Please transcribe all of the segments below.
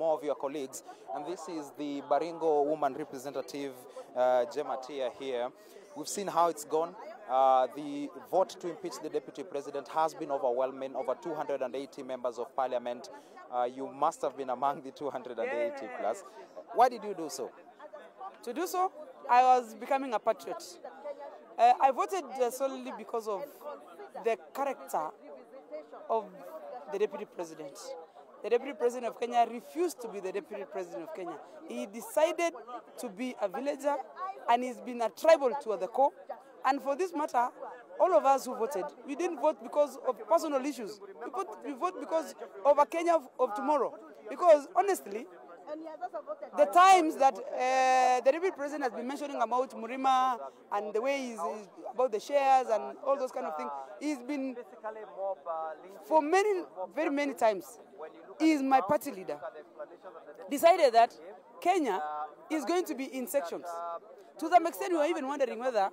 more of your colleagues. And this is the Baringo woman representative, Jematiah here. We've seen how it's gone. The vote to impeach the deputy president has been overwhelming. Over 280 members of parliament. You must have been among the 280 plus. Why did you do so? To do so, I was becoming a patriot. I voted solely because of the character of the deputy president. The deputy president of Kenya refused to be the deputy president of Kenya. He decided to be a villager, and he's been a tribal to the core. And for this matter, all of us who voted, we didn't vote because of personal issues. We vote because of a Kenya of tomorrow. Because honestly, the times that the deputy president has been mentioning about Murima and the way he's about the shares and all those kind of things, he's been, for very many times, he is my party leader, decided that Kenya is going to be in sections. To some extent, we are even wondering whether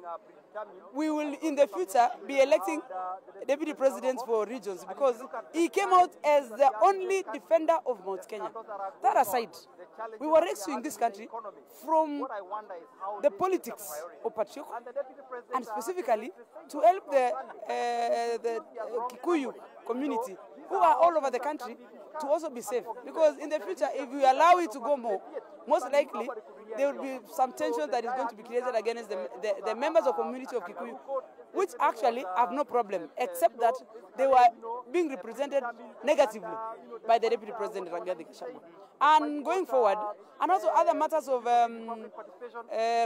we will, in the future, be electing deputy presidents for regions, because he came out as the only defender of Mount Kenya. That aside, we were rescuing this country from the politics of patriarchy, and specifically to help the Kikuyu community, who are all over the country, to also be safe. Because in the future, if we allow it to go more, most likely there will be some tension that is going to be created against the members of the community of Kikuyu, which actually have no problem, except that they were being represented negatively by the Deputy President DP Gachagua. And going forward, and also other matters of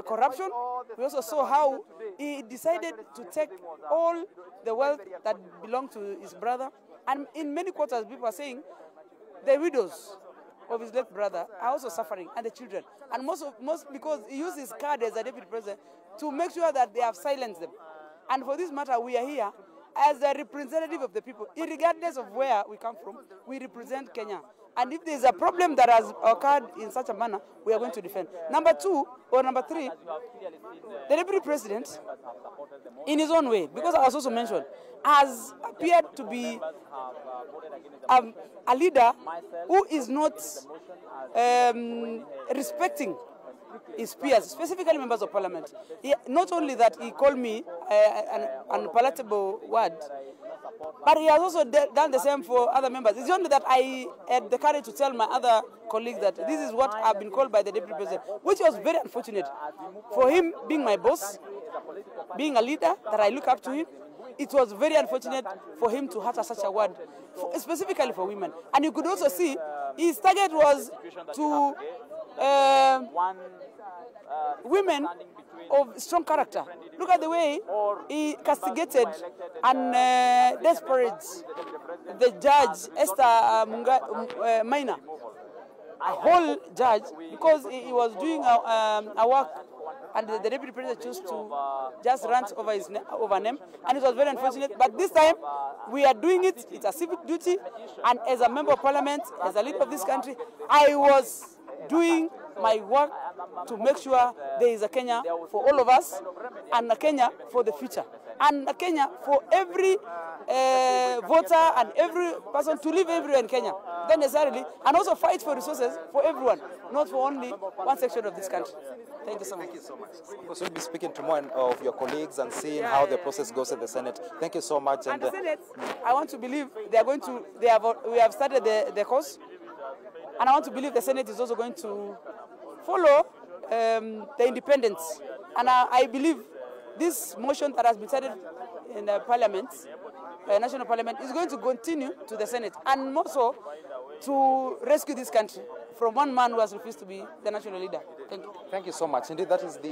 corruption, we also saw how he decided to take all the wealth that belonged to his brother. And in many quarters, people are saying the widows of his late brother are also suffering, and the children. And most because he used his card as a deputy president to make sure that they have silenced them. And for this matter, we are here as a representative of the people. Regardless of where we come from, we represent Kenya. And if there is a problem that has occurred in such a manner, we are going to defend. Number three, the deputy president, in his own way, because I was also mentioned, has appeared to be a leader who is not respecting his peers, specifically members of parliament. Not only that, he called me an unpalatable word, but he has also done the same for other members. It's only that I had the courage to tell my other colleagues that this is what I've been called by the deputy president, which was very unfortunate. For him being my boss, being a leader that I look up to him, it was very unfortunate for him to utter such a word, specifically for women. And you could also see his target was to women of strong character. Look at the way he castigated and desperate the judge, Esther Maina, a whole judge, because he was doing a work, and the deputy president chose to just rant over his name, and it was very unfortunate. But this time, we are doing it. It's a civic duty, and as a member of parliament, as a leader of this country, I was doing my work to make sure there is a Kenya for all of us, and a Kenya for the future, and a Kenya for every voter and every person to live everywhere in Kenya, not necessarily, and also fight for resources for everyone, not for only one section of this country. Thank you so much. Thank you so much. Of course, we'll be speaking to more of your colleagues and seeing how the process goes in the Senate. Thank you so much. And the Senate, I want to believe they are going to. We have started the course, and I want to believe the Senate is also going to follow the independence. And I believe this motion that has been started in the Parliament, National Parliament, is going to continue to the Senate, and more so to rescue this country from one man who has refused to be the national leader. Thank you. Thank you so much. Indeed, that is the